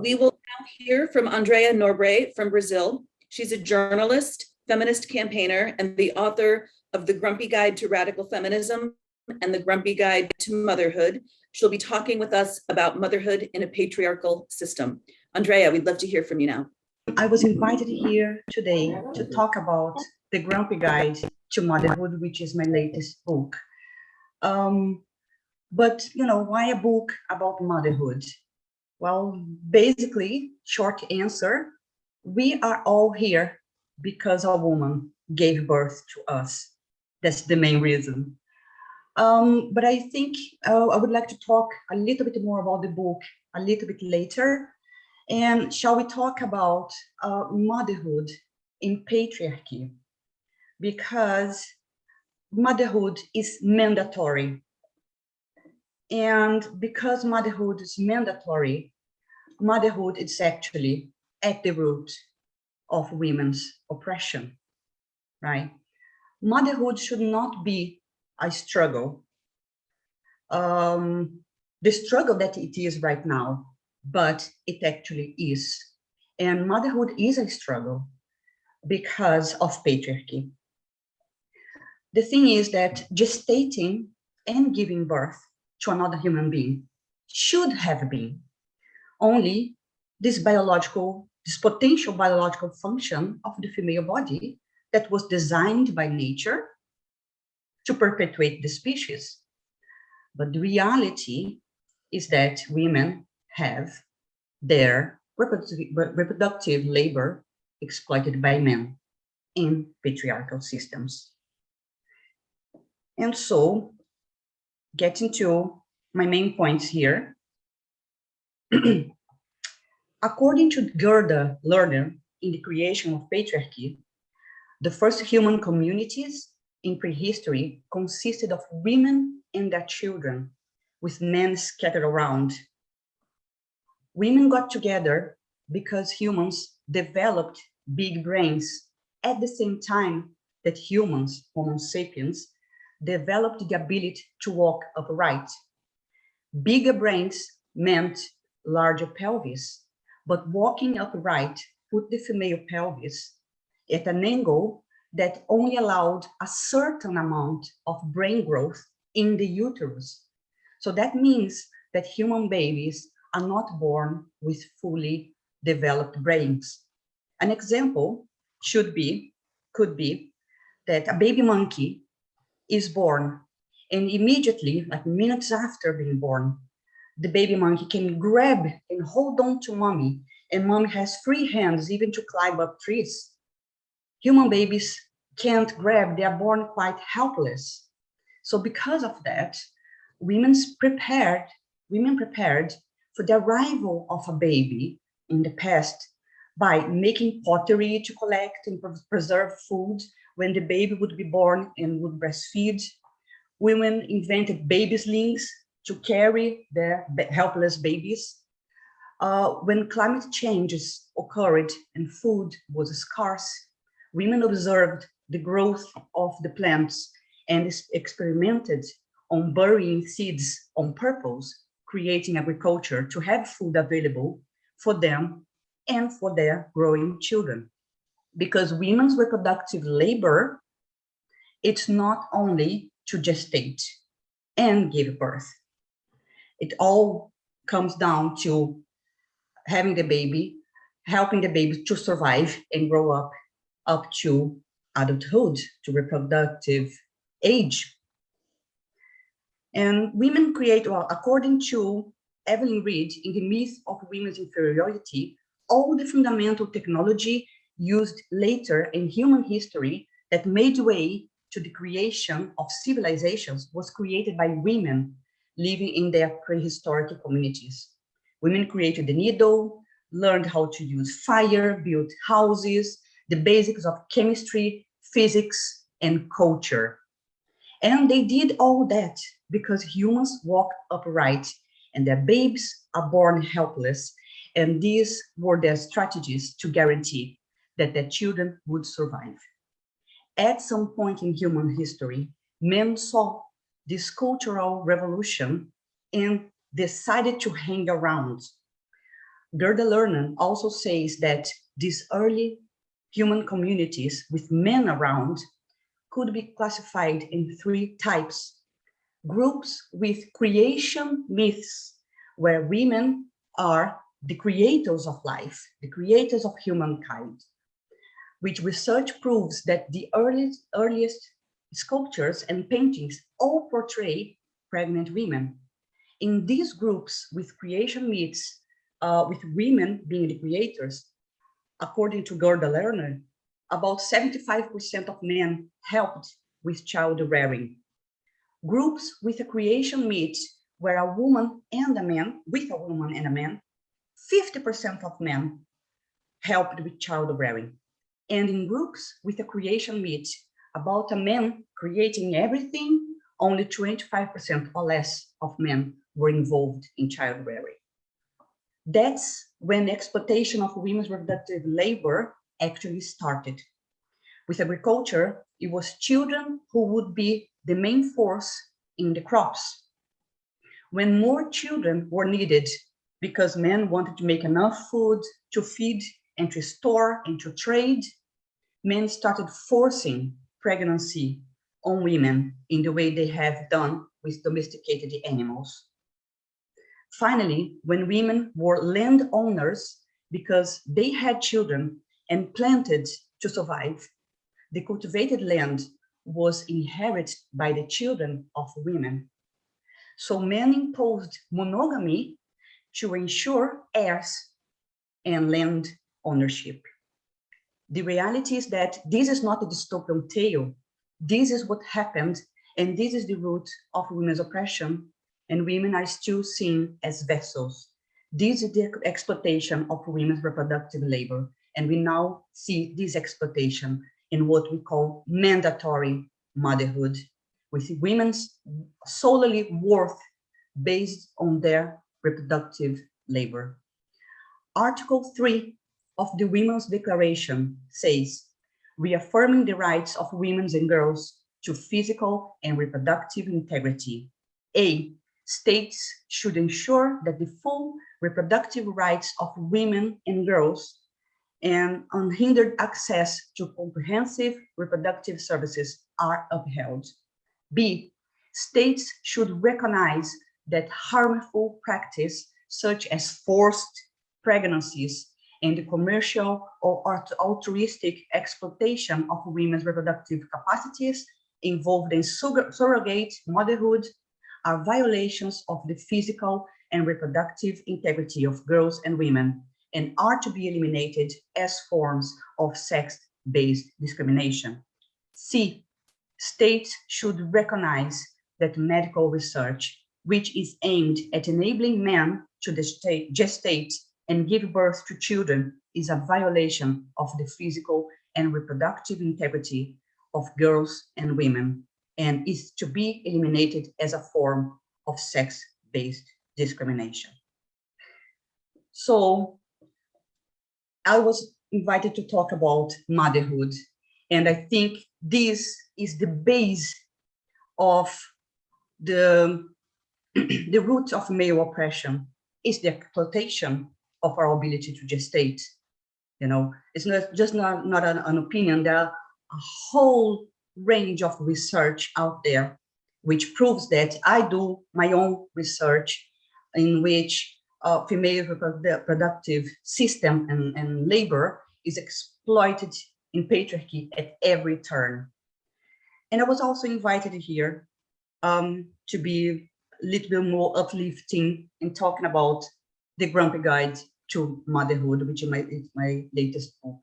We will now hear from Andreia Nobre from Brazil. She's a journalist, feminist campaigner, and the author of The Grumpy Guide to Radical Feminism and The Grumpy Guide to Motherhood. She'll be talking with us about motherhood in a patriarchal system. Andreia, we'd love to hear from you now. I was invited here today to talk about The Grumpy Guide to Motherhood, which is my latest book. But, why a book about motherhood? Well, basically, short answer, we are all here because a woman gave birth to us. That's the main reason. But I think I would like to talk a little bit more about the book a little bit later. And shall we talk about motherhood in patriarchy? Because motherhood is mandatory. And because motherhood is mandatory, motherhood is actually at the root of women's oppression, right? Motherhood should not be a struggle. The struggle that it is right now, but it actually is. And motherhood is a struggle because of patriarchy. The thing is that gestating and giving birth to another human being should have been only this potential biological function of the female body that was designed by nature to perpetuate the species. But the reality is that women have their reproductive labor exploited by men in patriarchal systems. And so, getting to my main points here, according to Gerda Lerner, in the creation of patriarchy, the first human communities in prehistory consisted of women and their children, with men scattered around. Women got together because humans developed big brains at the same time that humans, Homo sapiens, developed the ability to walk upright. Bigger brains meant larger pelvis, but walking upright put the female pelvis at an angle that only allowed a certain amount of brain growth in the uterus. So that means that human babies are not born with fully developed brains. An example could be that a baby monkey is born, and immediately, like minutes after being born, the baby monkey can grab and hold on to mommy, and mommy has free hands even to climb up trees. Human babies can't grab, they are born quite helpless. So because of that, women prepared for the arrival of a baby in the past by making pottery to collect and preserve food when the baby would be born and would breastfeed. Women invented baby slings to carry their helpless babies. When climate changes occurred and food was scarce, women observed the growth of the plants and experimented on burying seeds on purpose, creating agriculture to have food available for them and for their growing children. Because women's reproductive labor, it's not only to gestate and give birth. It all comes down to having the baby, helping the baby to survive and grow up to adulthood, to reproductive age. And women create, according to Evelyn Reed, in The Myth of Women's Inferiority, all the fundamental technology used later in human history that made way to the creation of civilizations was created by women living in their prehistoric communities. Women created the needle, learned how to use fire, built houses, the basics of chemistry, physics, and culture. And they did all that because humans walk upright and their babes are born helpless. And these were their strategies to guarantee that their children would survive. At some point in human history, men saw this cultural revolution and decided to hang around. Gerda Lerner also says that these early human communities with men around could be classified in three types. Groups with creation myths, where women are the creators of life, the creators of humankind, which research proves that the earliest sculptures and paintings all portray pregnant women. In these groups with creation myths, with women being the creators, according to Gerda Lerner, about 75% of men helped with child rearing. Groups with a creation myth where a woman and a man, with a woman and a man, 50% of men helped with child rearing. And in groups with a creation myth about a man creating everything, only 25% or less of men were involved in child rearing. That's when exploitation of women's reproductive labor actually started. With agriculture, it was children who would be the main force in the crops. When more children were needed because men wanted to make enough food to feed and to store and to trade, men started forcing pregnancy on women in the way they have done with domesticated animals. Finally, when women were landowners because they had children and planted to survive, the cultivated land was inherited by the children of women. So men imposed monogamy to ensure heirs and land ownership. The reality is that this is not a dystopian tale. This is what happened, and this is the root of women's oppression, and women are still seen as vessels. This is the exploitation of women's reproductive labor, and we now see this exploitation in what we call mandatory motherhood, with women's solely worth based on their reproductive labor. Article 3 of the Women's Declaration says, reaffirming the rights of women and girls to physical and reproductive integrity. A, states should ensure that the full reproductive rights of women and girls and unhindered access to comprehensive reproductive services are upheld. B, states should recognize that harmful practice such as forced pregnancies and the commercial or altruistic exploitation of women's reproductive capacities involved in surrogate motherhood are violations of the physical and reproductive integrity of girls and women and are to be eliminated as forms of sex-based discrimination. C, states should recognize that medical research, which is aimed at enabling men to gestate and give birth to children, is a violation of the physical and reproductive integrity of girls and women and is to be eliminated as a form of sex-based discrimination. So I was invited to talk about motherhood, and I think this is the base of the root of male oppression, is the exploitation of our ability to gestate. You know, it's not just not an opinion. There are a whole range of research out there which proves that. I do my own research in which female reproductive system and labor is exploited in patriarchy at every turn. And I was also invited here to be a little bit more uplifting in talking about the Grumpy Guide to Motherhood, which is my latest book.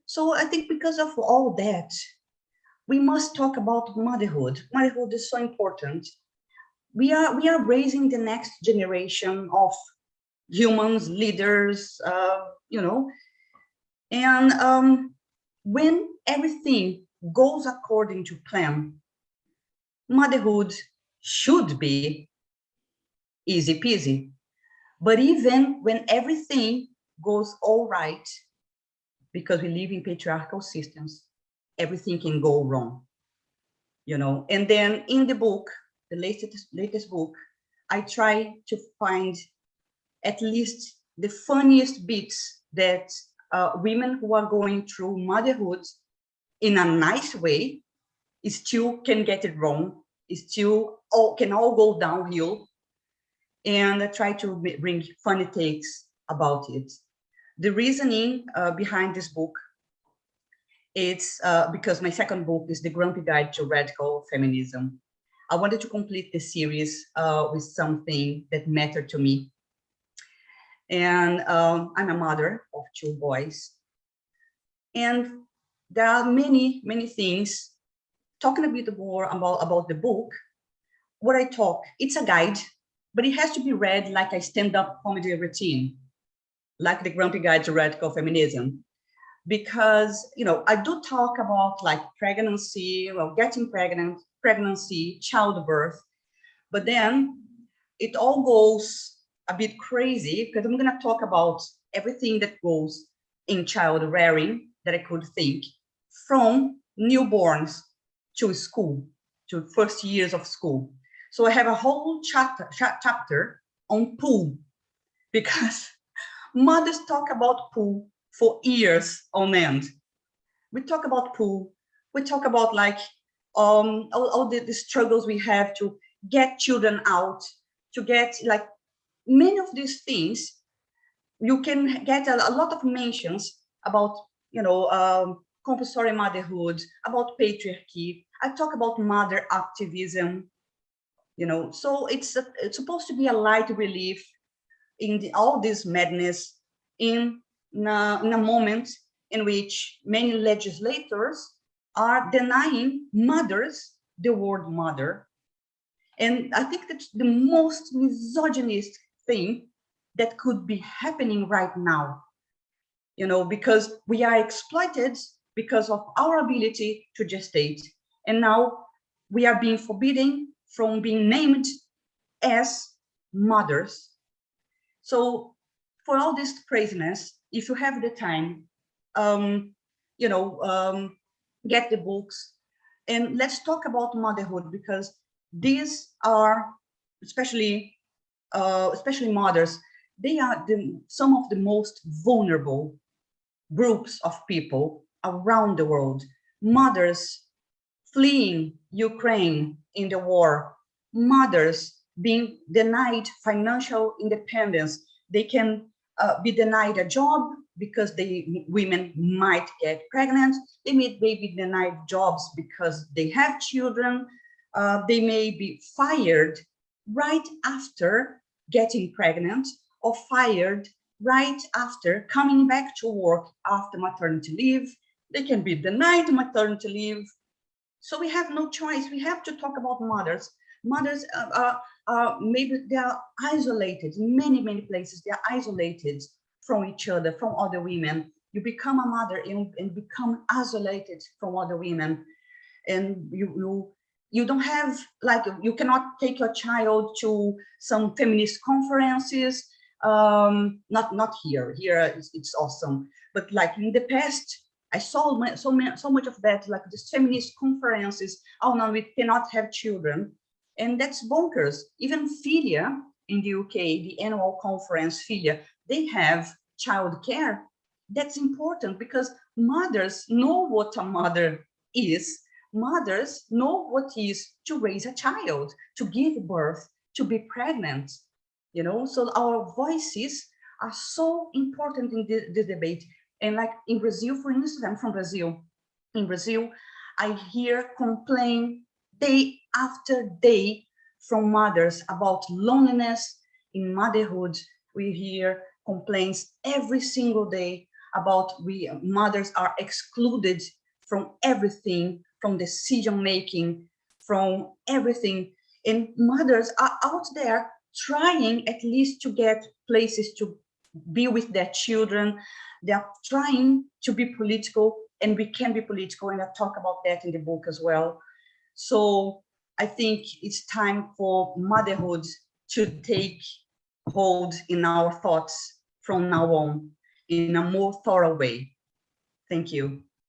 So I think because of all that, we must talk about motherhood. Motherhood is so important. We are raising the next generation of humans, leaders, you know, and when everything goes according to plan, motherhood should be easy peasy. But even when everything goes all right, because we live in patriarchal systems, everything can go wrong, you know. And then in the book, the latest book, I try to find at least the funniest bits that women who are going through motherhood in a nice way still can get it wrong, still can all go downhill, and I try to bring funny takes about it. The reasoning behind this book, it's because my second book is The Grumpy Guide to Radical Feminism. I wanted to complete the series with something that mattered to me. And I'm a mother of 2 boys. And there are many, many things. Talking a bit more about the book, what I talk, it's a guide, but it has to be read like a stand-up comedy routine, like The Grumpy Guide to Radical Feminism. Because, you know, I do talk about like pregnancy, well, getting pregnant, pregnancy, childbirth, but then it all goes a bit crazy because I'm going to talk about everything that goes in child rearing that I could think, from newborns to school, to first years of school. So I have a whole chapter on poo, because mothers talk about poo for years on end. We talk about poo, we talk about like all the struggles we have to get children out, to get like many of these things. You can get a lot of mentions about, you know, compulsory motherhood, about patriarchy. I talk about mother activism, you know, so it's supposed to be a light relief in all this madness in a moment in which many legislators are denying mothers the word mother. And I think that's the most misogynist thing that could be happening right now, you know, because we are exploited because of our ability to gestate. And now we are being forbidden from being named as mothers. So for all this craziness, if you have the time, you know, get the books and let's talk about motherhood, because these are, especially mothers, they are some of the most vulnerable groups of people around the world. Mothers fleeing Ukraine in the war, mothers being denied financial independence. They can be denied a job because women might get pregnant. They may be denied jobs because they have children. They may be fired right after getting pregnant, or fired right after coming back to work after maternity leave. They can be denied maternity leave. So we have no choice. We have to talk about mothers. Mothers maybe they are isolated in many, many places. They are isolated from each other, from other women. You become a mother and become isolated from other women. And you don't have, like, you cannot take your child to some feminist conferences. Not here. Here it's awesome. But like in the past, I saw so much of that, like these feminist conferences. Oh no, we cannot have children. And that's bonkers. Even FILIA in the UK, the annual conference FILIA, they have childcare. That's important because mothers know what a mother is. Mothers know what it is to raise a child, to give birth, to be pregnant. You know, so our voices are so important in the debate. And like in Brazil, for instance, I'm from Brazil. In Brazil, I hear complaint day after day from mothers about loneliness in motherhood. We hear complaints every single day about mothers are excluded from everything, from decision making, from everything. And mothers are out there trying at least to get places to be with their children. They are trying to be political, and we can be political, and I talk about that in the book as well. So I think it's time for motherhood to take hold in our thoughts from now on in a more thorough way. Thank you.